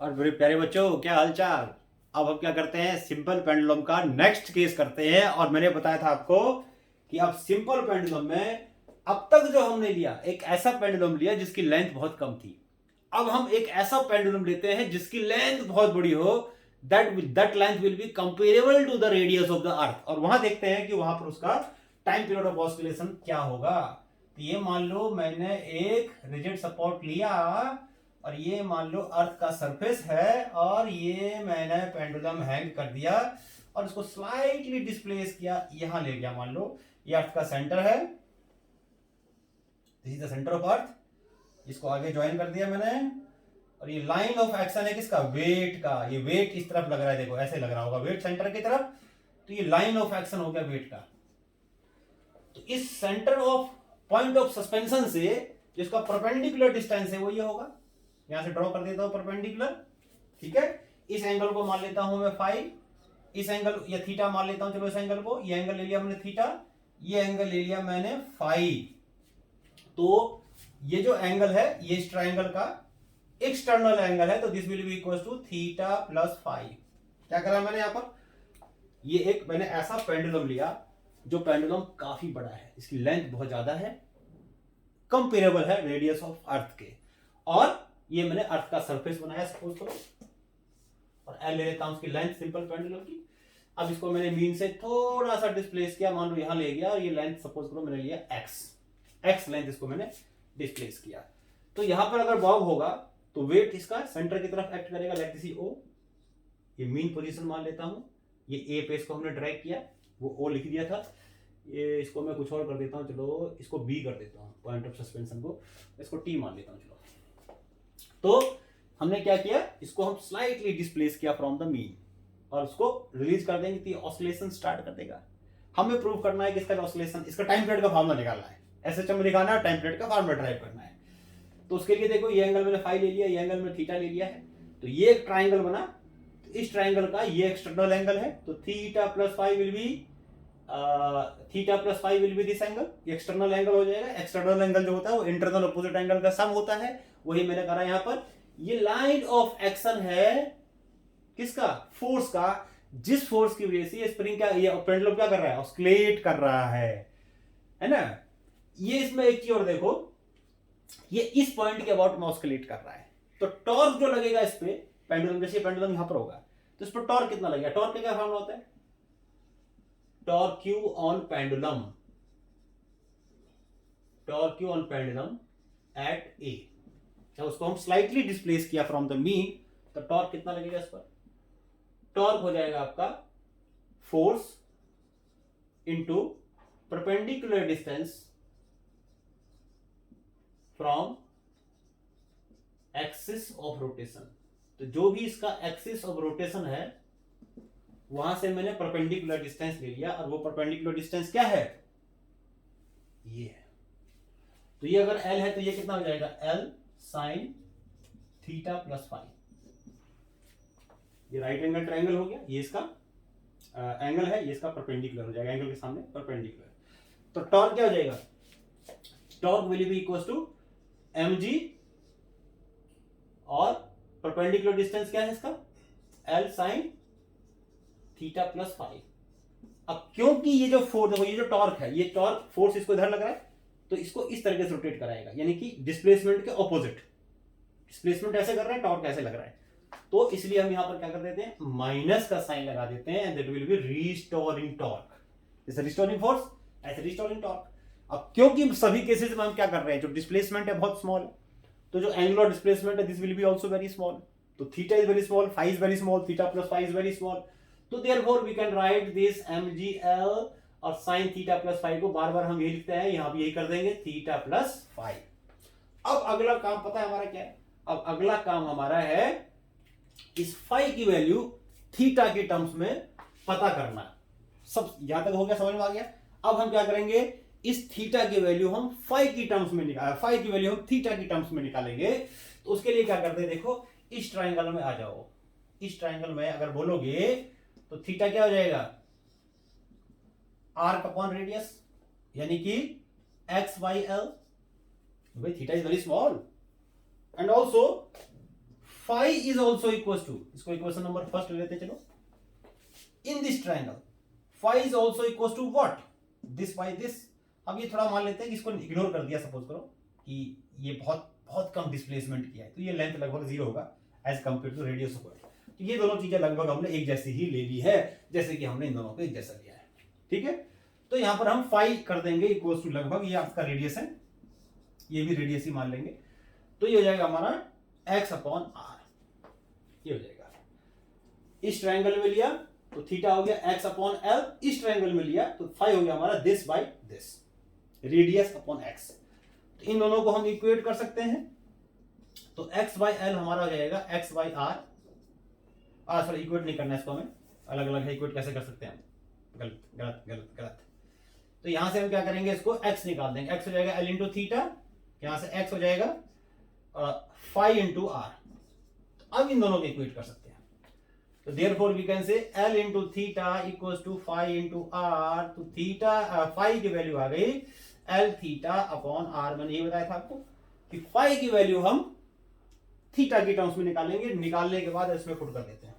और मेरे प्यारे बच्चों, क्या हालचाल। अब हम क्या करते हैं, सिंपल पेंडुलम का नेक्स्ट केस करते हैं। और मैंने बताया था आपको कि अब सिंपल पेंडुलम में अब तक जो हमने लिया, एक ऐसा पेंडुलम लिया जिसकी लेंथ बहुत कम थी। अब हम एक ऐसा पेंडुलम लेते हैं जिसकी लेंथ बहुत बड़ी हो, that length will be comparable to the radius of the earth. और वहां देखते हैं कि वहां पर उसका टाइम पीरियड ऑफ ऑस्किलेशन क्या होगा। तो ये मान लो मैंने एक रिजिड सपोर्ट लिया और ये मान लो अर्थ का सरफेस है, और ये मैंने पेंडुलम हैंग कर दिया और इसको स्लाइटली डिस्प्लेस किया, यहां ले गया। मान लो ये अर्थ का सेंटर है, this is the centre of earth. इसको आगे ज्वाइन कर दिया मैंने, और ये लाइन ऑफ एक्शन है किसका, वेट का। ये वेट इस तरफ लग रहा है, देखो ऐसे लग रहा होगा वेट सेंटर की तरफ। तो ये लाइन ऑफ एक्शन हो गया वेट का। तो इस centre of point of suspension से जिसका परपेंडिकुलर डिस्टेंस है वो ये होगा। यहां से ड्रॉ कर देता हूं परपेंडिकुलर, ठीक है। इस एंगल को मान लेता हूं मैं फाइव, इस एंगल या थीटा मान लेता हूं, चलो इस एंगल को, ये एंगल ले लिया मैंने थीटा, ये एंगल ले लिया मैंने फाइव। तो ये जो एंगल है ये इस ट्राइंगल का एक्सटर्नल एंगल है, तो this will be equal to theta plus five. क्या करा मैंने यहां पर, ये एक मैंने ऐसा पेंडुलम लिया जो पेंडुलम काफी बड़ा है, इसकी लेंथ बहुत ज्यादा है, कंपेरेबल है रेडियस ऑफ अर्थ के। और ये मैंने अर्थ का सरफेस बनाया सपोज करो, और एल ले लेता हूं उसकी लेंथ सिंपल पेंडुलम की। अब इसको मैंने मीन से थोड़ा सा डिस्प्लेस किया, मान लो यहां ले गया, और ये लेंथ सपोज करो मैंने लिया एक्स लेंथ, इसको मैंने डिस्प्लेस किया। तो यहां पर अगर बॉब होगा तो वेट इसका सेंटर की तरफ एक्ट करेगा, लाइक दिस ओ। ये मीन पोजीशन मान लेता हूं, ये ए पे इसको हमने ड्रैग किया, वो ओ लिख दिया था। ये इसको मैं कुछ और कर देता हूं, चलो इसको बी कर देता हूं, पॉइंट ऑफ सस्पेंशन को, इसको टी मान लेता हूं। चलो, तो हमने क्या किया, इसको हम स्लाइटली डिस्प्लेस किया फ्रॉम द मीन, और उसको रिलीज कर देंगे तो ऑसिलेशन स्टार्ट कर देगा। हमें प्रूव करना है कि इसका ऑसिलेशन, इसका टाइम पीरियड का फार्मूला निकालना है, एसएचएम में निकालना है, टाइम पीरियड का फार्मूला ड्राइव करना है। तो उसके लिए देखो, ये एंगल मैंने फाइव ले लिया, ये एंगल में थीटा ले लिया है, तो ये एक ट्राइंगल बना। तो इस ट्राइंगल का ये एक्सटर्नल एंगल है, तो theta plus five will be this angle, ये एक्सटर्नल एंगल हो जाएगा। एक्सटर्नल एंगल जो होता है वो इंटरनल अपोजिट एंगल का सम होता है, वही मैंने करा यहाँ पर। ये लाइन ऑफ एक्शन है किसका, फोर्स का, जिस फोर्स की वजह से ये स्प्रिंग क्या, ये पेंडुलम क्या कर रहा है, ऑस्किलेट कर रहा है ना। ये इसमें एक चीज और देखो, ये इस पॉइंट के अबाउट में ऑस्किलेट कर रहा है, तो टॉर्क जो लगेगा इस पे पेंडुलम, जैसे पेंडुलम यहां पर होगा तो इस पर टॉर्क कितना लगेगा। टॉर्क का क्या फॉर्मूला होता है, torque Q on pendulum, torque Q on pendulum at A. जब उसको हम स्लाइटली डिस्प्लेस किया फ्रॉम द मीन, तो टॉर्क कितना लगेगा इस पर, टॉर्क हो जाएगा आपका force into perpendicular distance from axis of rotation. तो जो भी इसका एक्सिस ऑफ रोटेशन है वहां से मैंने परपेंडिकुलर डिस्टेंस ले लिया, और वो परपेंडिकुलर डिस्टेंस क्या है, ये है। तो ये अगर L है तो ये कितना हो जाएगा, L sine theta plus five. ये राइट एंगल ट्राइंगल हो गया, ये इसका एंगल है, ये इसका परपेंडिकुलर हो जाएगा, एंगल के सामने परपेंडिकुलर। तो टॉर्क क्या हो जाएगा, torque will be equal to mg, और परपेंडिकुलर डिस्टेंस क्या है इसका, L sine theta plus five. अब क्योंकि ये जो फोर्स देखो, ये जो टॉर्क है, ये टॉर्क फोर्स इसको इधर लग रहा है, तो इसको इस तरीके से रोटेट कराएगा, यानी कि डिस्प्लेसमेंट के ऑपोजिट। डिस्प्लेसमेंट ऐसे कर रहा है, टॉर्क ऐसे लग रहा है, तो इसलिए हम यहां पर क्या कर देते हैं, माइनस का साइन लगा देते हैं, and that will be restoring torque. जैसे रिस्टोरिंग फोर्स ऐसे रिस्टोरिंग टॉर्क। अब क्योंकि सभी केसेस में हम क्या कर रहे हैं, जो डिस्प्लेसमेंट है बहुत स्मॉल है, तो जो एंगुलर डिस्प्लेसमेंट है this will be also very small. तो theta is very small, five is very small, theta plus five is very small. तो therefore we can write this mgl, और साइन थीटा प्लस फाइव को बार बार हम यही लिखते हैं, यहां भी यही कर देंगे, थीटा प्लस फाइव। अब अगला काम पता है हमारा क्या है, अब अगला काम हमारा है इस फाइव की वैल्यू थीटा के टर्म्स में पता करना। सब यहां तक हो गया, समझ में आ गया। अब हम क्या करेंगे, इस थीटा की वैल्यू हम फाइव की टर्म्स में निकाल, फाइव की वैल्यू हम थीटा की टर्म्स में निकालेंगे। तो उसके लिए क्या करते हैं, देखो इस ट्राइंगल में आ जाओ, इस ट्राइंगल में अगर बोलोगे तो थीटा क्या हो जाएगा, आर्क अपॉन रेडियस, यानी कि एक्स बाई एल। भाई theta is very small, and also phi is also equal to, इसको इक्वेशन नंबर फर्स्ट ले लेते हैं, चलो। In this triangle phi is also equal to what, this by this. अब ये थोड़ा मान लेते हैं कि इसको इग्नोर कर दिया, सपोज करो कि ये बहुत बहुत कम डिस्प्लेसमेंट किया है, तो ये लेंथ लगभग 0 होगा as compare to radius of point. तो ये दोनों चीजें लगभग हमने एक जैसी ही ले ली है, जैसे कि हमने इन दोनों को एक जैसा लिया है, ठीक है। तो यहां पर हम फाई कर देंगे इक्वल टू लगभग, ये आपका रेडियस है, ये भी रेडियस ही मान लेंगे, तो ये हो जाएगा हमारा x अपॉन r, ये हो जाएगा। इस ट्रायंगल में लिया तो थीटा हो गया x अपॉन l, इस ट्रायंगल में लिया तो फाई हो गया हमारा this by this, radius upon x। तो इन दोनों को हम इक्वेट कर सकते हैं, तो x बाय l हमारा हो जाएगा x by r। Sorry, equate नहीं करना है इसको, हमें अलग अलग है, इक्वेट कैसे कर सकते हैं हम, गलत गलत गलत गलत। तो यहां से हम क्या करेंगे, इसको x निकाल देंगे, x हो जाएगा l इंटू थीटा, यहां से x हो जाएगा फाई इंटू आर। अब इन दोनों को इक्वेट कर सकते हैं, तो therefore we can say l into theta equals to phi into r. तो थीटा फाई की वैल्यू आ गई l थीटा अपॉन आर। मैंने ये बताया था आपको कि फाई की वैल्यू हम थीटा की टर्म्स में निकालेंगे, निकालने के बाद इसमें पुट कर देते हैं।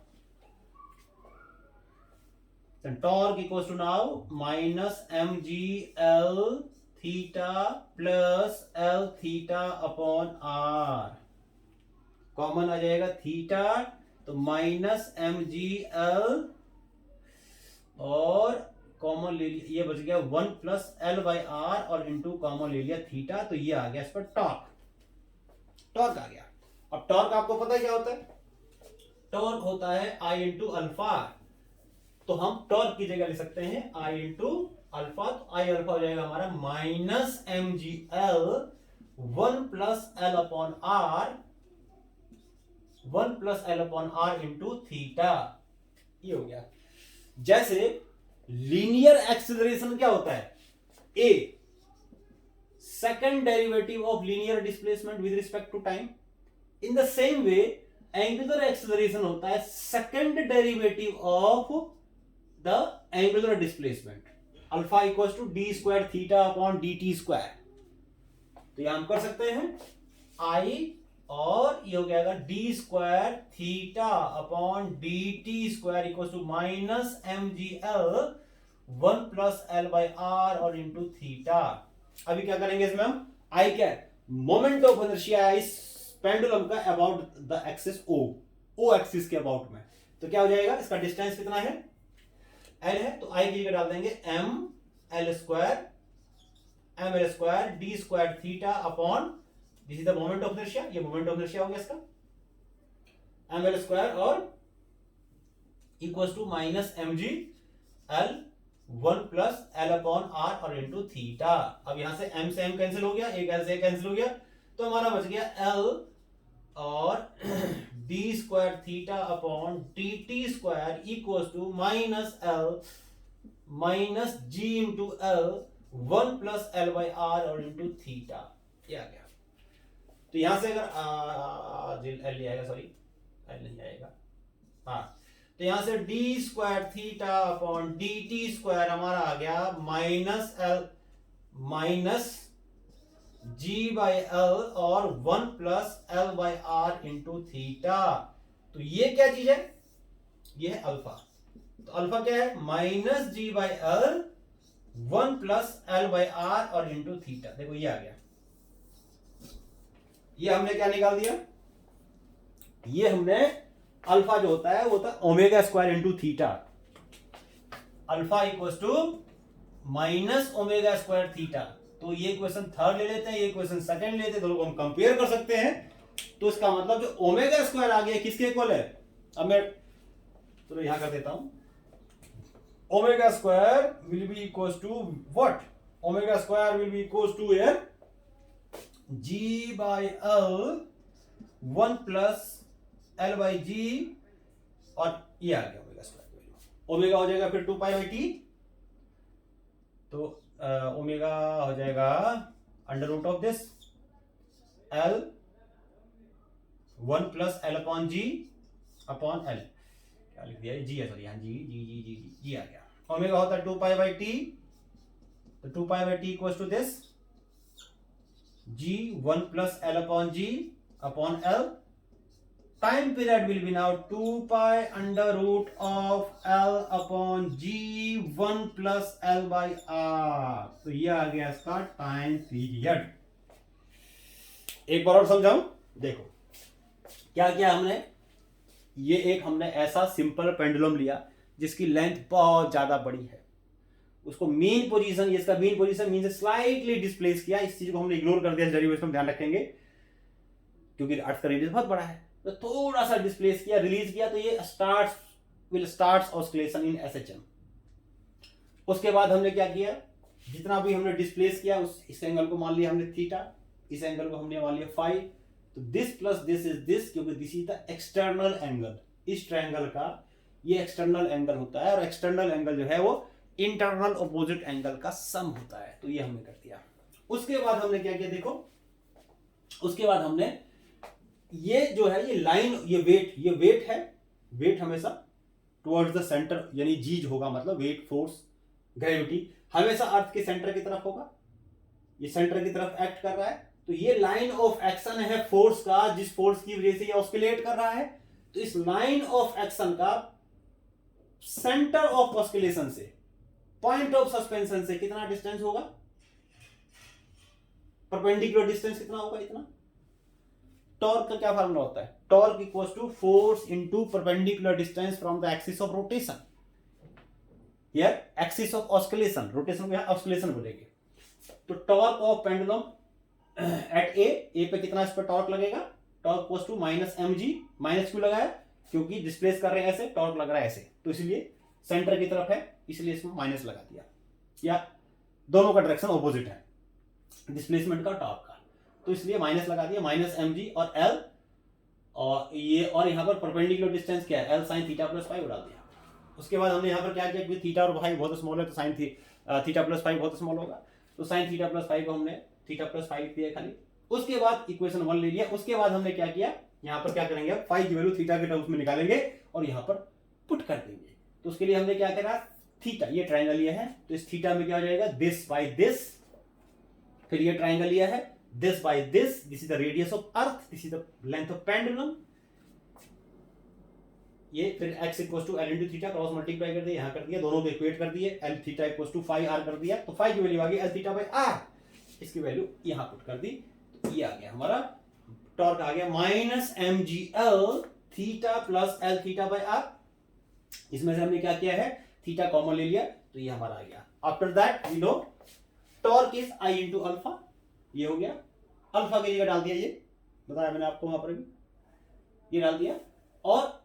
Torque equals to now minus mg l theta plus l theta upon r, common आ जाएगा थीटा, तो माइनस mg l और कॉमन ले लिया, ये बच गया 1 प्लस एल बाई आर और इंटू कॉमन ले लिया थीटा, तो ये आ गया इस पर टॉर्क, टॉर्क आ गया। अब टॉर्क आपको पता है क्या होता है, टॉर्क होता है आई इंटू अल्फा, तो हम टॉर्क की जगह ले सकते हैं आई इंटू अल्फा, तो आई अल्फा हो जाएगा हमारा minus M G L 1 plus L upon R, 1 plus L upon R into theta, ये हो गया। जैसे लीनियर एक्सेलरेशन क्या होता है, a second derivative of linear displacement with respect to time, in the same way angular acceleration होता है second derivative of the angular displacement, alpha equals to D square theta upon D T square. तो यहां हम कर सकते हैं आई, और ये हो जाएगा d square theta upon D T square equals to minus M G L 1 plus L by are और इंटू थीटा। अभी क्या करेंगे इसमें हम, आई क्या मोमेंट ऑफ इनर्शिया इस पेंडुलम का about the axis O axis के अबाउट में, तो क्या हो जाएगा, इसका डिस्टेंस कितना है, एल है, तो आई की जगह डाल देंगे m l square d square theta upon, this is the moment of inertia, ये मोमेंट ऑफ इनर्शिया हो गया इसका, एम एल स्क्वायर और equals to minus M G L 1 plus L upon r और इंटू थीटा। अब यहां से m से m कैंसिल हो गया, एक l से कैंसिल हो गया, तो हमारा बच गया l और d square theta upon D T square equals to minus l minus g into l 1 plus L by are और इंटू थीटा, ये आ गया। तो यहां से अगर एल आएगा, सॉरी एल नहीं आएगा, हाँ, तो यहां से d square theta upon D T square हमारा आ गया minus l minus g by l और 1 plus L by r into theta. तो ये क्या चीज है, ये है अल्फा, तो अल्फा क्या है minus g by L 1 plus L by are और इंटू थीटा। देखो ये आ गया, ये हमने क्या निकाल दिया, ये हमने अल्फा जो होता है वो होता है omega square into theta, alpha equals to minus omega square theta. तो ये क्वेश्चन थर्ड ले लेते हैं, ये क्वेश्चन सेकंड लेते हैं, दोनों को हम कंपेयर कर सकते हैं। तो इसका मतलब जो ओमेगा स्क्वायर आ गया किसके इक्वल है, अब मैं चलो यहां कर देता हूं, omega square will be equals to what, omega square will be equals to here G by L 1 plus L by G, और ये आ गया ओमेगा स्क्वायर वैल्यू, ओमेगा हो जाएगा फिर 2 पाई बाई टी, तो ओमेगा हो जाएगा under root of this l 1 plus L upon g upon l, क्या लिख दिया जी है, सॉरी यहाँ जी जी जी जी जी जी आ गया। ओमेगा होता है 2 पाई बाई टी, तो 2 pi by t equals to this g 1 plus L upon g upon l, time period will be now 2 pi under root of l upon g 1 plus L by r. तो ये आ गया इसका time period. एक बार और समझाऊं, देखो क्या किया हमने, ये एक हमने ऐसा सिंपल पेंडुलम लिया जिसकी लेंथ बहुत ज्यादा बड़ी है, उसको मीन पोजीशन, इसका मीन पोजीशन मीन से स्लाइटली डिस्प्लेस किया। इस चीज को हमने इग्नोर कर दिया, डेरिवेशन में ध्यान रखेंगे क्योंकि अर्थ का रेडियस बहुत बड़ा है। तो थोड़ा सा डिस्प्लेस किया, रिलीज किया, तो ये स्टार्ट्स ऑस्किलेशन इन एसएचएम। उसके बाद हमने क्या किया, जितना भी हमने डिस्प्लेस किया इस एंगल को मान लिया हमने थीटा, इस एंगल को हमने मान लिया फाई। तो this plus this is this, क्योंकि this is the external angle. इस ट्रायंगल का ये एक्सटर्नल एंगल होता है और एक्सटर्नल एंगल जो है वो इंटरनल ऑपोजिट एंगल का सम होता है। तो ये हमने कर दिया। उसके बाद हमने क्या किया, देखो उसके बाद हमने ये जो है ये लाइन, ये वेट है, वेट हमेशा टुवर्ड्स द सेंटर, यानी जी होगा, मतलब वेट, फोर्स, ग्रेविटी हमेशा अर्थ के सेंटर की तरफ होगा, ये सेंटर की तरफ एक्ट कर रहा है। तो ये लाइन ऑफ एक्शन है फोर्स का, जिस फोर्स की वजह से ये ऑस्किलेट कर रहा है। तो इस लाइन ऑफ एक्शन का सेंटर ऑफ ऑस्किलेशन से, पॉइंट ऑफ सस्पेंशन से कितना डिस्टेंस होगा, परपेंडिकुलर डिस्टेंस कितना होगा, इतना। टॉर्क का क्या फार्मूला होता है, torque equals to force into perpendicular distance from the axis of rotation. Here axis of oscillation, rotation को यहां ऑस्किलेशन बोलेंगे। तो torque of pendulum at a पे कितना इस पर टॉर्क लगेगा, torque equals to minus M g. Minus क्यों लगाया, क्योंकि डिस्प्लेस कर रहे हैं ऐसे, टॉर्क लग रहा है ऐसे, तो इसलिए सेंटर की तरफ है, इसलिए इसमें माइनस लगा दिया। या दोनों का डायरेक्शन ऑपोजिट है डिस्प्लेसमेंट का, टॉर्क का, तो इसलिए माइनस लगा दिया, माइनस एम जी और एल, और ये और यहाँ पर परपेंडिकुलर डिस्टेंस क्या है, L sine theta plus five डाल दिया। उसके बाद हमने यहाँ पर क्या किया, क्योंकि थीटा और फाइव बहुत स्मॉल है तो साइन थीटा प्लस फाइव बहुत स्मॉल होगा, तो साइन थीटा प्लस फाइव को हमने थीटा प्लस फाइव लिख दिया खाली। उसके बाद इक्वेशन 1 ले लिया। उसके बाद हमने क्या किया, यहाँ पर क्या करेंगे, फाइव की वैल्यू थीटा के टर्म्स में निकालेंगे और यहाँ पर पुट कर देंगे। तो उसके लिए हमने क्या करा, थीटा, ये ट्रायंगल ये है, तो इस थीटा में क्या हो जाएगा, दिस बाय दिस, फिर ये ट्रायंगल लिया है, this by this, this is the radius of earth, this is the length of pendulum, ये फिर x equals to l into theta, cross multiply कर दिया, यहाँ कर दिया, दोनों को इक्वेट कर दिए, l theta equals to five r कर दिया, तो फाइव की वैल्यू आ गई एल थीटा बाय आर, इसकी वैल्यू यहाँ पुट कर दी, तो ये आ गया हमारा टॉर्क, आ गया minus M G l theta plus l theta by r. इसमें से हमने क्या किया है, थीटा कॉमन ले लिया, तो ये हमारा आ गया। After that we know torque is I into alpha, ये हो गया, अल्फा की जगह डाल दिया, ये बताया मैंने आपको वहां पर भी, ये डाल दिया। और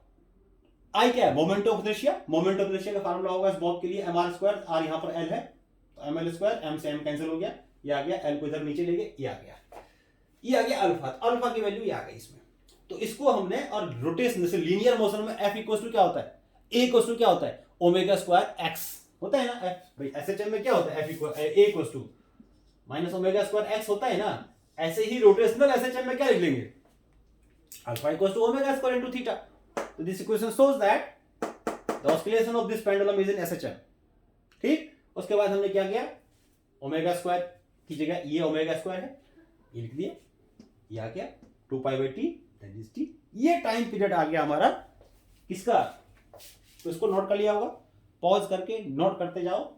आई क्या है, moment of inertia, moment of inertia का फार्मूला होगा इस बॉब के लिए एम आर स्क्वायर, आर यहाँ पर एल है, तो एम एल स्क्वायर, एम से एम कैंसिल हो गया, ये आ गया, एल को इधर नीचे ले गए, ये आ गया, ये आ गया अल्फा, तो अल्फा की वैल्यू ये आ गई इसमें। तो इसको हमने, और रोटेशन जैसे लीनियर मोशन में एफ इक्वल्स टू क्या होता है, ए इक्वल्स टू क्या होता है, ओमेगा स्क्वायर एक्स होता है ना, एफ भाई एसएचएम में क्या होता है, f equal a equals to minus omega square x होता है ना। ऐसे ही रोटेशनल एसएचएम में क्या लिख लेंगे, alpha equals to omega square into theta. तो this equation shows that the oscillation of this pendulum is in SHM. ठीक, उसके बाद हमने क्या किया, ओमेगा स्क्वायर की जगह ये ओमेगा स्क्वायर है, ये लिख दिया, ये आ गया 2 pi by T that is T. ये टाइम पीरियड आ गया हमारा किसका, तो इसको नोट कर लिया होगा, पॉज करके नोट करते जाओ,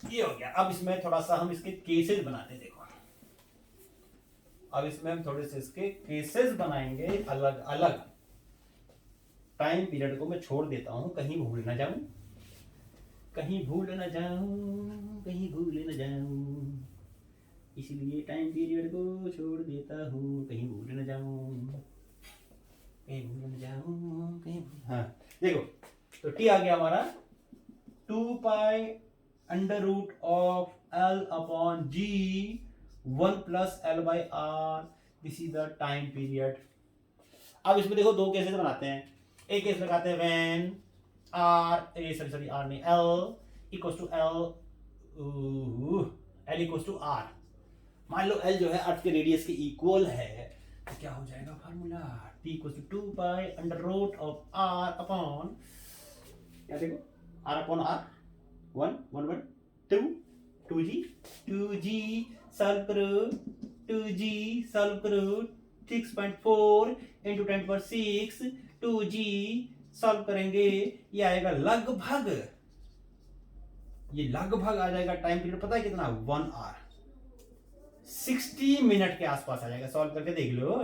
ये हो गया। अब इसमें थोड़ा सा हम इसके केसेस बनाते, देखो अब इसमें हम थोड़े से इसके केसेस बनाएंगे अलग अलग। टाइम पीरियड को मैं छोड़ देता हूं, कहीं भूल ना जाऊं, कहीं भूल न जाऊं, कहीं भूल न जाऊं, इसलिए टाइम पीरियड को छोड़ देता हूं, कहीं भूल न जाऊं, कहीं भूल न जाऊं, कहीं हाँ देखो, तो टी आ गया हमारा 2 pi under root of l upon g 1 plus L by r, this is the time period. अब इसमें देखो दो केसेस बनाते हैं, एक केस लगाते हैं व्हेन आर सॉरी आर नहीं l equals to l equals to r. मान लो एल जो है अर्थ के रेडियस के इक्वल है, तो क्या हो जाएगा formula, t equals to 2 pi under root of r upon, क्या देखो are upon R 1 1 1 2 2g solve करो, 2g सॉल्व करो 6.4 इंटू 10⁶ 2g सॉल्व करेंगे, ये आएगा लगभग, ये लगभग आ जाएगा टाइम पीरियड पता है कितना, 1 आवर 60 मिनट के आसपास आ जाएगा। सॉल्व करके देख लो।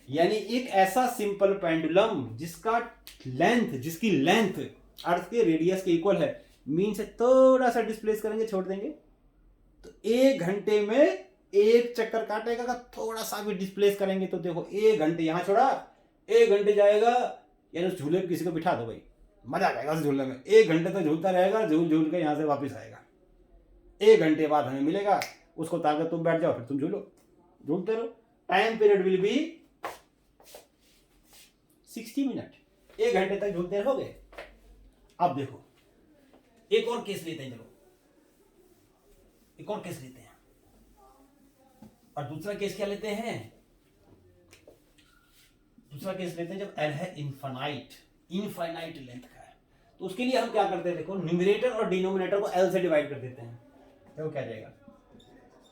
यानी एक ऐसा सिंपल पेंडुलम जिसकी लेंथ अर्थ के रेडियस के इक्वल है, मीन से थोड़ा सा डिस्प्लेस करेंगे, छोड़ देंगे तो 1 घंटे में 1 चक्कर काटेगा का, थोड़ा सा भी डिस्प्लेस करेंगे तो देखो 1 घंटे यहां छोड़ा 1 घंटे जाएगा। यानी उस झूले पे किसी को बिठा दो भाई, मजा आ जाएगा उस झूले में, 1 घंटे तक झूलता रहेगा, झूल झूल के यहां से वापस आएगा। 1 घंटे बाद हमें मिलेगा, उसको ताकत तुम बैठ जाओ, फिर तुम झूलते रहो। Time period will B 60 minute, 1 घंटे तक झूलते रहोगे। अब देखो एक और केस लेते हैं, चलो एक और केस लेते हैं। और दूसरा केस क्या लेते हैं, दूसरा केस लेते हैं जब एल है इनफाइनाइट लेंथ का है। तो उसके लिए हम क्या करते हैं, देखो न्यूमरेटर और डिनोमिनेटर को एल से डिवाइड कर देते हैं। देखो क्या जाएगा,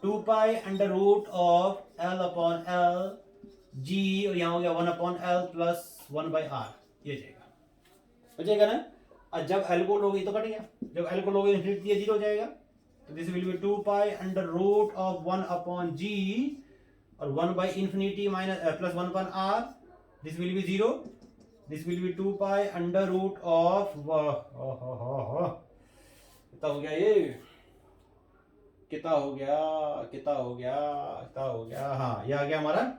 2 pi under root of l upon l g, और यहां हो गया 1 अपॉन एल प्लस 1/r, ये जाएगा, बचेगा ना। और जब एल को लोगे तो कट गया, जब एल को लोगे इनफिनिटी 0 हो जाएगा। तो this will be 2 pi under root of 1 upon G और 1 by infinity minus plus 1 upon r, this will be 0, this will be 2 pi under root of, कितना हो गया ये, कितना हो गया, हाँ ये आ गया हमारा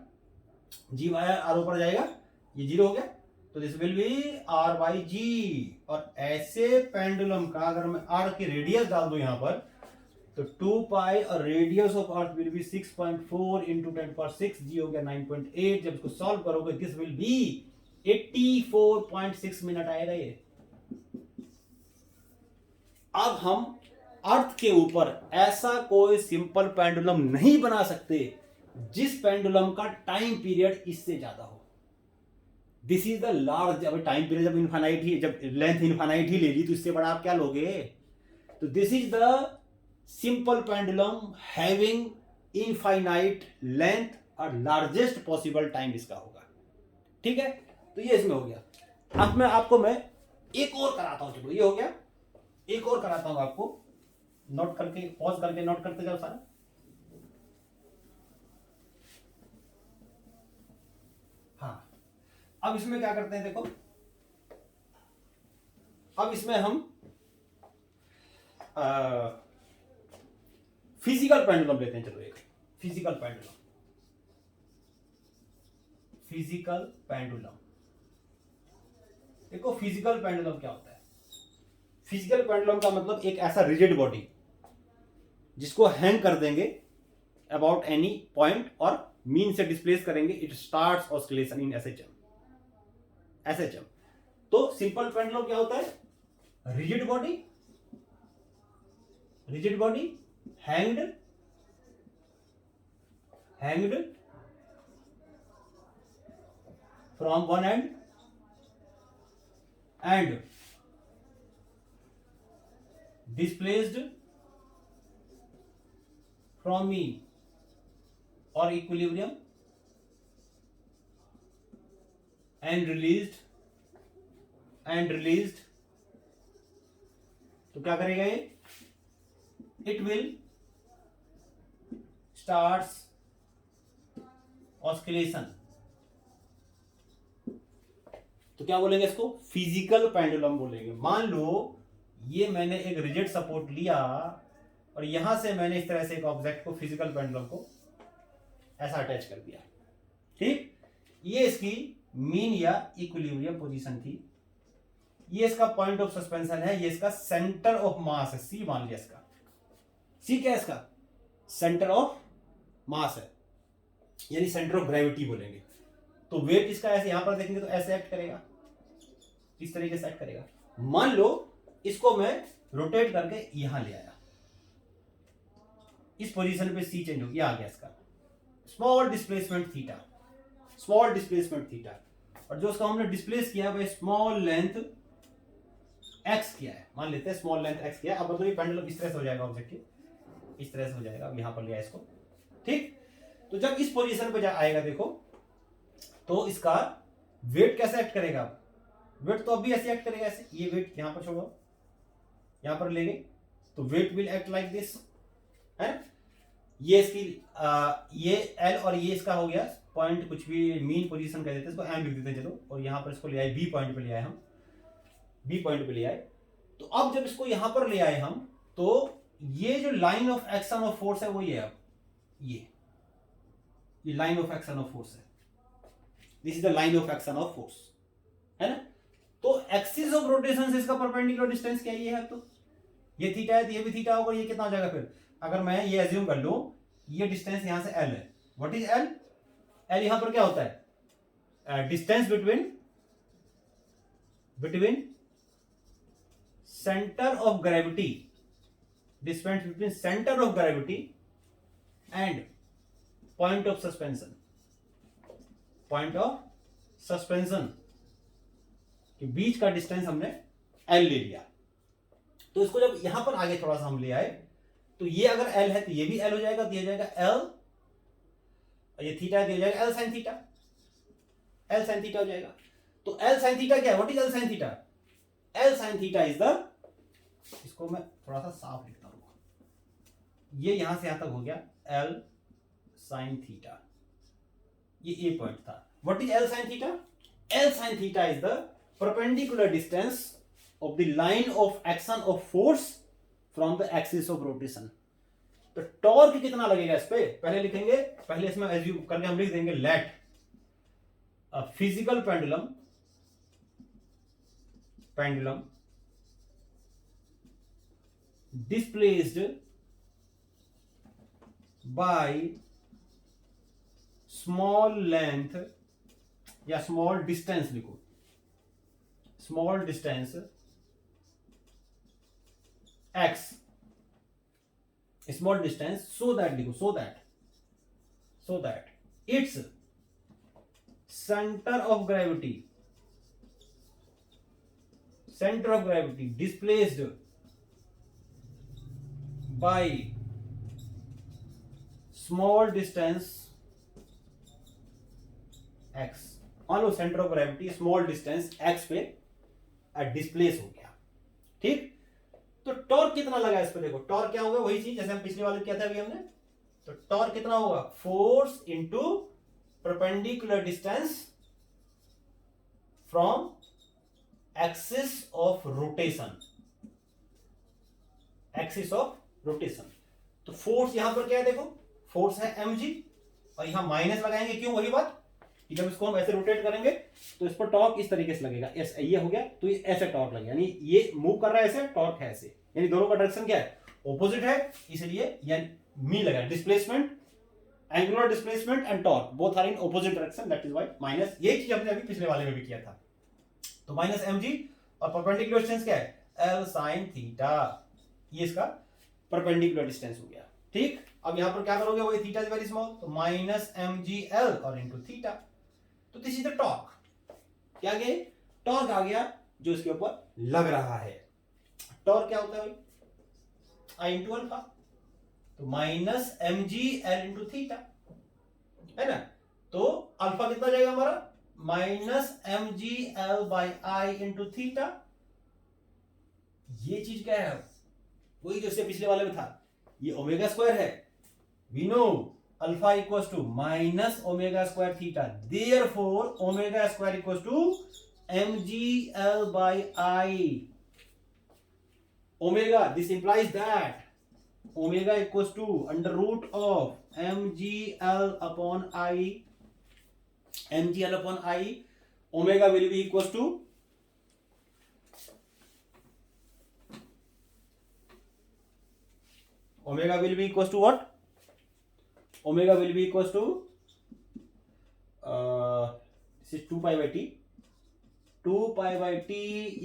जी वाई आर ऊपर जाएगा, ये 0 हो गया। तो this will be r by G. और ऐसे पेंडुलम का अगर मैं r की रेडियस डाल दूं यहां पर, तो 2 पाई और radius of earth will be 6.4 into 10⁶, जी हो गया 9.8। जब इसको सॉल्व करोगे दिस विल बी 84.6 मिनट आएगा ये। अब हम अर्थ के ऊपर ऐसा कोई सिंपल पेंडुलम नहीं बना सकते जिस पेंडुलम का टाइम पीरियड इससे ज्यादा हो। दिस इज द लार्ज, अब टाइम पीरियड जब इनफाइनाइट ही, जब लेंथ इनफाइनाइट ही ले ली तो इससे बड़ा आप क्या लोगे। तो this is the simple pendulum having infinite length और लार्जेस्ट पॉसिबल टाइम इसका होगा। ठीक है, तो ये इसमें हो गया। अब मैं एक और कराता हूं, चलो ये हो गया, एक और कराता हूं आपको, नोट करके पॉज करके नोट करते जाओ सारा। हाँ, अब इसमें क्या करते हैं, देखो अब इसमें हम फिजिकल पेंडुलम लेते हैं। चलो एक फिजिकल पेंडुलम देखो, फिजिकल पेंडुलम क्या होता है। फिजिकल पेंडुलम का मतलब एक ऐसा रिजिड बॉडी जिसको हैंग कर देंगे अबाउट एनी पॉइंट और मीन से डिस्प्लेस करेंगे, it starts oscillation in SHM. तो सिंपल पेंडुलम क्या होता है, rigid body hanged from one and and displaced from mean or equilibrium and released तो क्या करेगा ये, it will starts oscillation। तो क्या बोलेंगे इसको, फिजिकल पेंडुलम बोलेंगे। मान लो ये मैंने एक रिजिड सपोर्ट लिया और यहां से मैंने इस तरह से एक ऑब्जेक्ट को, फिजिकल पेंडुलम को ऐसा अटैच कर दिया, ठीक। ये इसकी मीन या इक्विलिब्रियम पोजीशन थी, ये इसका पॉइंट ऑफ सस्पेंशन है, ये इसका सेंटर ऑफ मास है, सी मान लिया इसका। सी क्या है इसका, सेंटर ऑफ मास है, यानी सेंटर ऑफ ग्रेविटी बोलेंगे। तो वेट इसका ऐसे यहां पर देखेंगे तो ऐसे एक्ट करेगा, इस तरीके से एक्ट करेगा। मान लो इसको मैं रोटेट करके यहां ले आया, इस पोजीशन पे सी चेंज हो गया, आ गया इसका स्मॉल डिस्प्लेसमेंट थीटा, और जो उसका हमने डिस्प्लेस किया है स्मॉल लेंथ एक्स किया है, मान लेते हैं स्मॉल लेंथ एक्स किया है। अब तो ये पेंडुलम इस तरह से हो जाएगा, ऑब्जेक्ट इस तरह से हो जाएगा, अब यहां पर लिया इसको, ठीक। तो जब इस पोजीशन पे आएगा देखो, तो इसका वेट कैसे एक्ट करेगा? वेट तो अभी ऐसे एक्ट करेगा, ऐसे ये वेट यहां पर छोड़ो, यहां पर ले गए, तो weight will act like this, है। ये इसकी ये एल और ये इसका हो गया पॉइंट, कुछ भी मीन पोजीशन कह देते हैं इसको, एम लिख देते हैं चलो, और यहां पर इसको ले आए बी पॉइंट पे ले आए हम, बी पॉइंट पे ले आए। तो अब जब इसको यहां पर ले आए हम, तो ये जो line of action of force है वो ये है, ये line of action of force है, this is the line of action of force, है ना। तो एक्सिस ऑफ रोटेशन से इसका परपेंडिकुलर डिस्टेंस क्या ये है, तो ये थीटा है तो ये भी थीटा होगा, ये कितना हो जाएगा फिर, अगर मैं ये एज्यूम कर लूं ये डिस्टेंस यहां से एल है, व्हाट इज एल? एल यहां पर क्या होता है? Distance between centre of gravity, distance between centre of gravity and point of suspension, point of suspension के बीच का डिस्टेंस हमने एल ले लिया। तो इसको जब यहां पर आगे थोड़ा सा हम ले आए, तो ये अगर एल है तो ये भी एल हो जाएगा, तो ये जाएगा एल, ये थीटा है तो ये जाएगा L sine theta, L sine theta हो जाएगा। तो एल साइन थीटा क्या है? What is L sine theta? L sine theta is the, इसको मैं थोड़ा सा साफ लिखता हूं, ये यहां से यहां तक हो गया एल साइन थीटा, ये ए पॉइंट था। What is L sine theta? L sine theta is the perpendicular distance of the line of action of force from the axis of rotation। तो टॉर्क कितना लगेगा इस पे पहले लिखेंगे, पहले इसमें एज्यूम करके हम लिख देंगे let a physical pendulum displaced by small length या small distance लिखो, small distance x, small distance, so that लिखो, so that its center of gravity displaced by small distance x, मान लो centre of gravity small distance x पे displace हो गया, ठीक। तो टॉर्क कितना लगा इस पे, देखो टॉर्क क्या होगा, वही चीज जैसे हम पिछले वाले किया था अभी हमने। तो टॉर्क कितना होगा? Force into perpendicular distance from axis of rotation, axis of rotation. तो फोर्स यहां पर क्या है, देखो फोर्स है mg, और यहां माइनस लगाएंगे, क्यों? वही बात कि जब इसको हम ऐसे रोटेट करेंगे तो इस पर टॉर्क इस तरीके से लगेगा, ऐसे ये हो गया, तो ये ऐसे टॉर्क लगेगा, यानी ये मूव कर रहा है ऐसे, टॉर्क है ऐसे, यानी दोनों का डायरेक्शन क्या है? ऑपोजिट है, इसलिए यानी मी लगा displacement, angular displacement and torque both are in opposite direction, that is why minus, ये चीज हमने अभी पिछले वाले में भी किया था। तो माइनस mg और परपेंडिकुलर डिस्टेंस क्या है? एल साइन थीटा, ये इसका परपेंडिकुलर डिस्टेंस हो गया, ठीक। अब यहां पर क्या करोगे, वही थीटा इज वेरी स्मॉल, तो माइनस mgl और इनटू थीटा, तो दिस इज द टॉर्क। क्या गया? टॉर्क आ गया जो इसके ऊपर लग रहा है। टॉर्क क्या होता है भाई? आई इंटू अल्फा, तो माइनस mgl इंटू थीटा, है ना। तो अल्फा कितना जाएगा हमारा? Minus mgl by I into theta. ये चीज क्या है? वही जो इससे पिछले वाले में था, ये ओमेगा स्क्वायर है, we know alpha equals to minus omega square theta, therefore omega square equals to mgl by I. Omega, this implies that omega equals to under root of mgl upon I, mgl upon I, omega will be equals to omega will be equals to what? Omega will be equals to this is 2 pi by t, 2 pi by t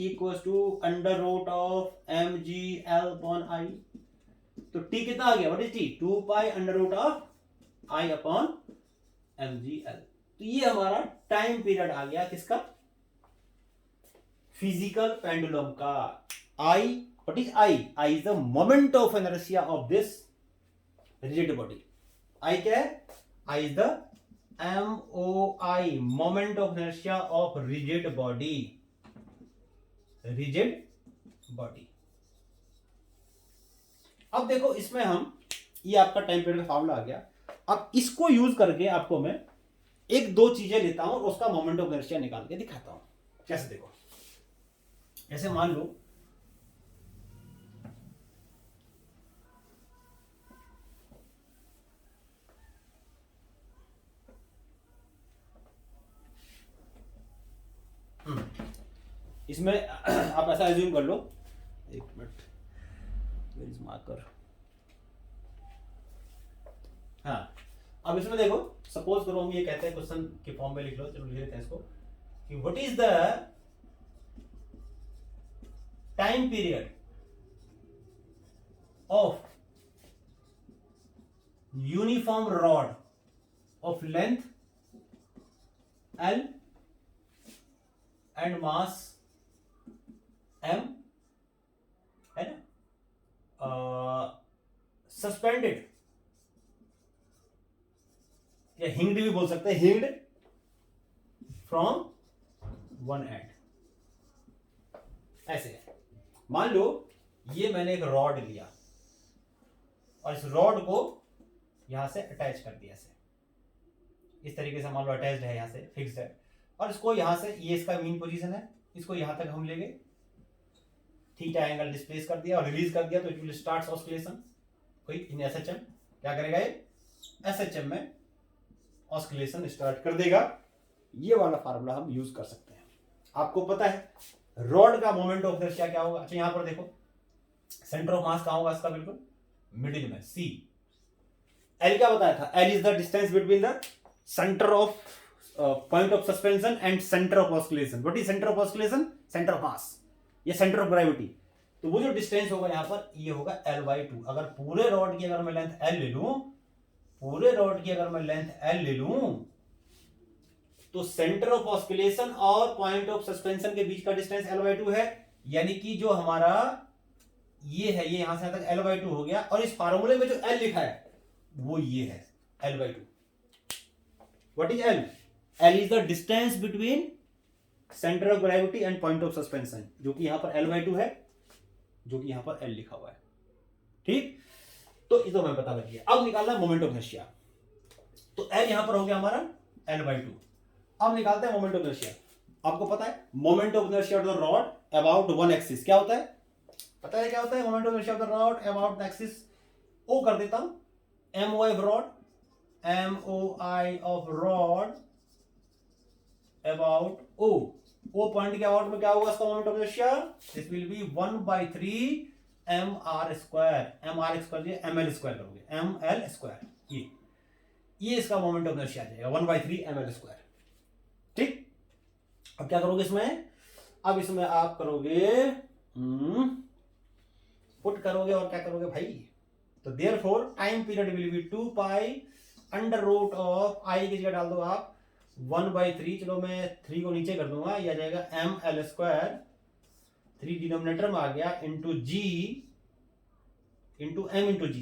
equals to under root of mgl upon I। तो t कितना आ गया? what is t? 2 pi under root of I upon mgl। तो ये हमारा time period आ गया किसका? Physical pendulum का। I, what is I? I is the moment of inertia of this rigid body। I क्या है? I is the MOI moment of inertia of rigid body, rigid body. अब देखो इसमें हम, ये आपका टाइम पीरियड का फॉर्मूला आ गया। अब इसको यूज करके आपको मैं एक दो चीजें लेता हूं और उसका मोमेंट ऑफ इनर्शिया निकाल के दिखाता हूं। कैसे? देखो, ऐसे मान लो इसमें आप ऐसा एज्यूम कर लो, एक मिनट, वेयर इज मार्कर। हाँ, अब इसमें देखो, सपोज करो हम ये कहते हैं, क्वेश्चन के फॉर्म में लिख लो, चलो लिख लेते हैं इसको कि what is the time period of uniform rod of length L and mass M, है ना, सस्पेंडेड या हिंग्ड भी बोल सकते हैं, हिंग्ड फ्रॉम वन एंड। ऐसे मान लो ये मैंने एक रॉड लिया और इस रॉड को यहां से अटैच कर दिया, ऐसे इस तरीके से मान लो अटैच्ड है, यहां से फिक्स्ड है, और इसको यहां से, ये इसका मीन पोजीशन है, इसको यहां तक हम ले गए, थीटा एंगल डिस्प्लेस कर दिया और रिलीज कर दिया, तो इट विल स्टार्ट ऑस्किलेशन। कोई इन एसएचएम क्या करेगा, ये एसएचएम में ऑस्किलेशन स्टार्ट कर देगा। ये वाला फार्मूला हम यूज कर सकते हैं। आपको पता है रॉड का मोमेंट ऑफ इनर्शिया क्या होगा? अच्छा, यहां पर देखो सेंटर ऑफ मास कहां होगा इसका, बिल्कुल मिडिल में, सी। एल क्या बताया था? L is the distance between the centre of point of suspension and centre of oscillation. What is centre of oscillation? Centre of mass या सेंटर ऑफ ग्रेविटी। तो वो जो डिस्टेंस होगा यहां पर, ये होगा L/2। अगर पूरे रॉड की अगर मैं लेंथ L ले लूं, पूरे रॉड की अगर मैं लेंथ L ले लूं, तो सेंटर ऑफ ऑस्किलेशन और पॉइंट ऑफ सस्पेंशन के बीच का डिस्टेंस L/2 है। यानी कि जो हमारा ये है, ये यहां से यहां तक L/2 हो गया, और इस फार्मूले में जो L लिखा है वो ये है L/2। What is L? L is the distance between centre of gravity and point of suspension, जो कि यहां पर L/2 है, जो कि यहां पर L लिखा हुआ है। ठीक, तो इसे हमें पता लग गया। अब निकालना है मोमेंट ऑफ इनर्शिया। तो L यहां पर हो गया हमारा L/2। अब निकालते हैं मोमेंट ऑफ इनर्शिया। आपको पता है moment of inertia of the rod about one axis क्या होता है? पता है क्या होता है moment of inertia of the rod about the axis? O कर देता हूं, MOI of rod, MOI of rod about O। O point के अबाउट में क्या होगा इसका moment of inertia? This will be 1/3 mr², mr² ml² करोगे, ml²। ये इसका मोमेंट ऑफ इनर्शिया आ जाएगा 1/3 ml²। ठीक, अब क्या करोगे इसमें? अब इसमें आप करोगे पुट करोगे और क्या करोगे भाई? तो therefore time period will be 2π √ I की जगह डाल दो आप 1/3। चलो मैं 3 को नीचे कर दूंगा, यह आ जाएगा ml², 3 डिनोमिनेटर में आ गया, into G into M into G,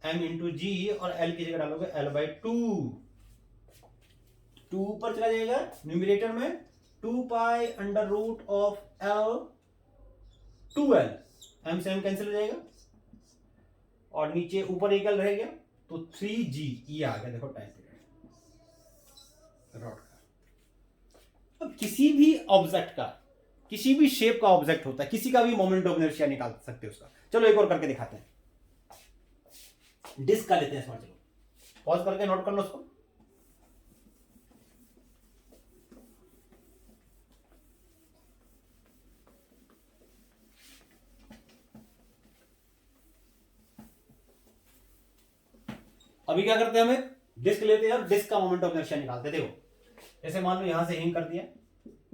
M into G, और L की जगह डालोगे L/2। 2 ऊपर चला जाएगा न्यूमरेटर में, 2π √L 2L, M से M कैंसिल हो जाएगा, और नीचे ऊपर एक L रह गया, तो 3G। ये आ गया देखो टाइम पीरियड रॉड का। अब किसी भी ऑब्जेक्ट का, किसी भी शेप का ऑब्जेक्ट होता है, किसी का भी मोमेंट ऑफ इनर्शिया निकाल सकते हो उसका। चलो एक और करके दिखाते हैं। डिस्क का लेते हैं इसमें, चलो पॉज करके नोट कर लो उसको। अभी क्या करते हैं, हमें डिस्क लेते हैं और डिस्क का मोमेंट ऑफ इनर्शिया निकालते हैं। देखो जैसे मान लो यहां से हिंग कर दिया,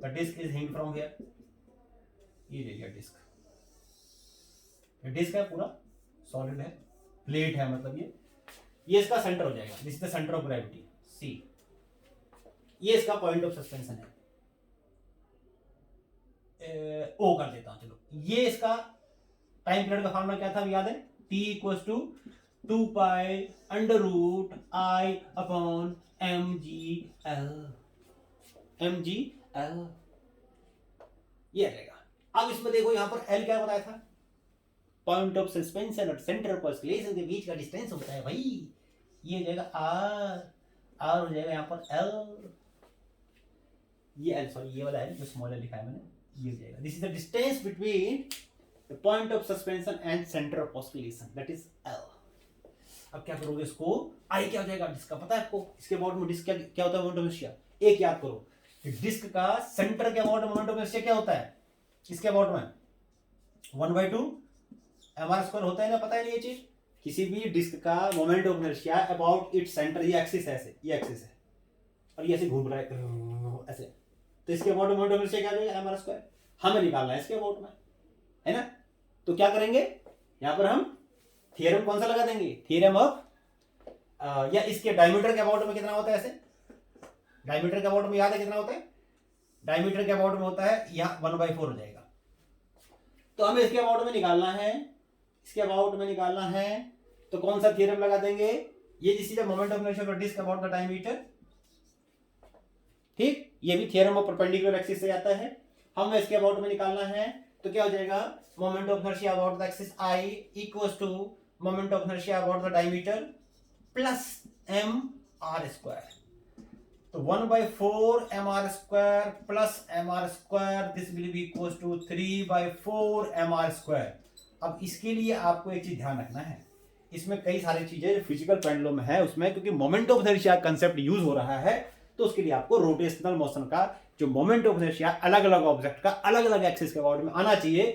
द डिस्क इज हिंग फ्रॉम हियर, ये ले लिया डिस्क। डिस्क है पूरा सॉलिड है, प्लेट है, मतलब ये इसका सेंटर हो जाएगा, this is the centre of gravity C. ये इसका पॉइंट ऑफ सस्पेंशन है, ओ कर देता हूं। चलो ये इसका टाइम पीरियड का फॉर्मूला क्या था, याद है? T = 2 pi under root I upon m ji l, m ji l, ये रहेगा। अब इसमें देखो यहां पर एल क्या बताया था, पॉइंट ऑफ सस्पेंशन और सेंटर ऑफ ऑस्किलेशन के बीच का डिस्टेंस होता है भाई, ये हो जाएगा आर, आर हो जाएगा यहाँ पर एल, ये एल सॉरी ये वाला एल जो स्मॉल एल लिखा है मैंने, ये हो जाएगा। This is the distance between the point of suspension and centre of oscillation, that is L. अब क्या करोगे इसको, आई क्या हो जाएगा डिस्क का, पता है आपको इसके अबाउट में डिस्क क्या होता है, मोमेंट ऑफ इनर्शिया। एक याद करो डिस्क का सेंटर के अबाउट मोमेंट ऑफ इनर्शिया क्या होता है, इसके अबाउट में 1/2 mr² होता है ना, पता है नहीं ये चीज। किसी भी डिस्क का moment of inertia about its centre, ये एक्सिस है ऐसे, ये एक्सिस है और ये ऐसे घूम रहा है ऐसे, तो इसके अबाउट मोमेंट ऑफ इनर्शिया क्या हो जाएगा mr², हमें निकालना है इसके अबाउट में, है ना। तो क्या करेंगे यहां पर हम थ्योरम कौन सा लगा देंगे, थ्योरम ऑफ या इसके डायमीटर के अबाउट में कितना होता है, ऐसे डायमीटर के अबाउट में याद है कितना होता है, डायमीटर के अबाउट में होता है यहाँ 1/4 हो जाएगा। तो हमें इसके अबाउट में निकालना है, इसके अबाउट में निकालना है, तो कौन सा थ्योरम लगा देंगे, ये this is the moment of inertia of disc about the diameter, ठीक, ये भी थ्योरम ऑफ परपेंडिकुलर एक्सिस से आता है। हमें इसके अबाउट में निकालना है, तो क्या हो जाएगा, moment of inertia about the axis I equals to moment of inertia about the diameter plus M R square. तो 1/4 mr² plus mr², this will be equals to 3/4 mr²। अब इसके लिए आपको एक चीज ध्यान रखना है, इसमें कई सारी चीजें जो फिजिकल पेंडुलम है उसमें, क्योंकि moment of inertia concept use हो रहा है, तो उसके लिए आपको रोटेशनल मोशन का जो मोमेंट ऑफ इनर्शिया अलग अलग ऑब्जेक्ट का अलग अलग एक्सिस के अबाउट में आना चाहिए।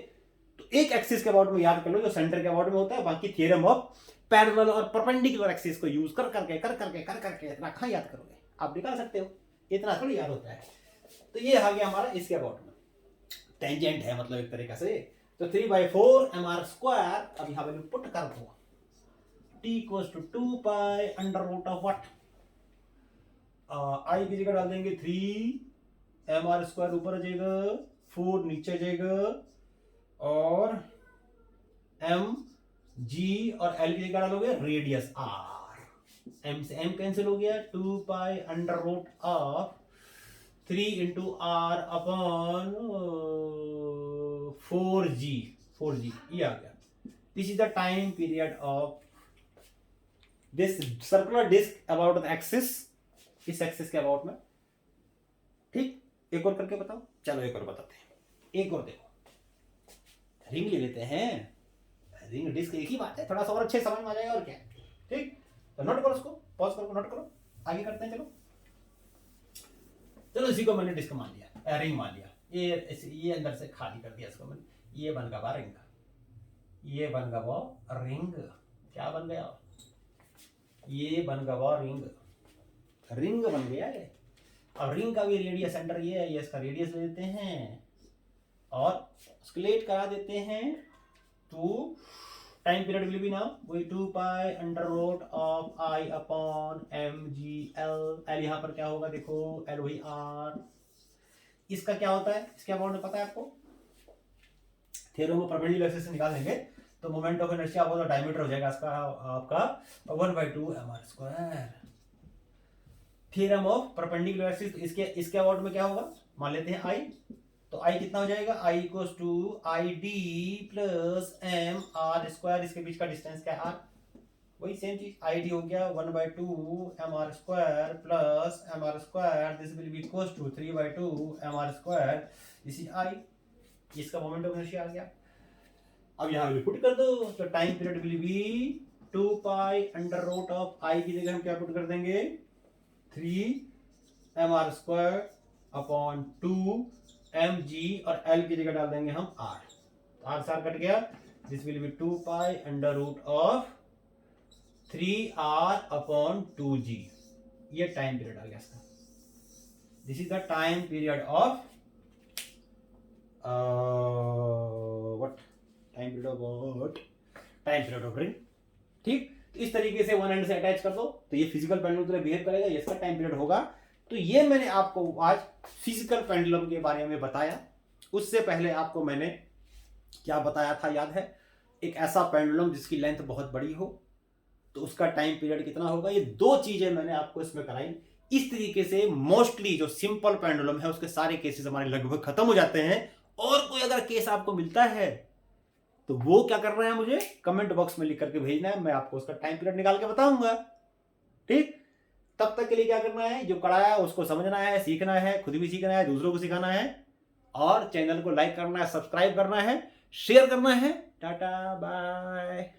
तो एक एक्सिस के अबाउट में याद कर लो जो सेंटर के अबाउट में होता है, बाकी थ्योरम ऑफ पैरेलल और परपेंडिकुलर एक्सिस को यूज कर करके रखा याद करोगे, आप निकाल सकते हो, इतना थोड़ी याद होता है। तो ये आ गया हमारा इसके अबाउट में, टेंजेंट है मतलब एक तरीका से। तो 3/4 mr², अब यहां वैल्यू पुट कर दो, t equals to 2 pi under root of what, I की जगह डाल देंगे 3 mr² ऊपर आ जाएगा, 4 नीचे आ जाएगा और m g और l की जगह डालोगे रेडियस r, m से m कैंसिल हो गया, 2 पाई अंडर रूट ऑफ 3 इंटू आर अपॉन 4g, ये आ गया। This is the time period of this circular disc about the axis, इस एक्सिस के अबाउट में, ठीक। एक और करके बताओ, चलो एक और बताते हैं, एक और देखो, रिंग ले लेते हैं, रिंग डिस्क एक ही बात है, थोड़ा सा और अच्छे समझ में आ जाएगा और क्या, ठीक। तो नोट करो, उसको पॉज करो, नोट करो, आगे करते हैं। चलो इसी को मैंने डिस्क मान लिया, रिंग मान लिया, ये अंदर से खाली कर दिया इसको मैंने, ये बन गया रिंग, ये बन गया वो रिंग, क्या बन गया, ये बन गया वो रिंग, रिंग बन गया ये। अब रिंग का भी रेडियस सेंटर ये है, ये इसका रेडियस ले लेते हैं और स्केलेट करा देते हैं। तो time period will be now वही 2 pi under root of I upon m ji l, l यहाँ पर क्या होगा देखो, एल वही आर। इसका क्या होता है, इसके अबाउट में पता है आपको, थ्योरम ऑफ परपेंडिकुलर एक्सिस से निकाल देंगे तो मोमेंट ऑफ इनर्शिया वो डायमीटर हो जाएगा इसका आपका 1/2 mr²। Theorem of perpendicular axis, इसके अबाउट में क्या होगा, मान लेते हैं आई, तो आई कितना हो जाएगा, I equals to I D plus M R square, इसके बीच का डिस्टेंस क्या है आर, वही सेम चीज, आई डी हो गया 1/2 mr² plus mr², this will be equals to 3/2 mr², this is I, इसका मोमेंट ऑफ इनर्शिया आ गया। अब यहाँ भी पुट कर दो, तो time period will be 2 pi under root of I की जगह हम क्या पुट कर देंगे, 3 mr² अपॉन 2 mg और l की जगह डाल देंगे हम r सार कट गया, this will be 2 pi under root of 3r upon 2g, ये टाइम पीरियड आ गया इसका। This is the time period of what, time period of ring, ठीक। तो इस तरीके से वन एंड से अटैच कर दो, तो ये फिजिकल पेंडुलम की तरह बिहेव करेगा, ये इसका टाइम पीरियड होगा। तो ये मैंने आपको आज फिजिकल पेंडुलम के बारे में बताया। उससे पहले आपको मैंने क्या बताया था याद है, एक ऐसा पेंडुलम जिसकी लेंथ बहुत बड़ी हो, तो उसका टाइम पीरियड कितना होगा। ये 2 चीजें मैंने आपको इसमें कराई। इस तरीके से मोस्टली जो सिंपल पेंडुलम है उसके सारे केसेस हमारे लगभग खत्म हो जाते हैं। और कोई अगर केस आपको मिलता है तो वो क्या करना है, मुझे कमेंट बॉक्स में लिख करके भेजना है, मैं आपको उसका टाइम पीरियड निकाल के बताऊंगा। ठीक, तब तक के लिए क्या करना है, जो पढ़ा है उसको समझना है, सीखना है, खुद भी सीखना है, दूसरों को सिखाना है, और चैनल को लाइक करना है, सब्सक्राइब करना है, शेयर करना है। Tata bye.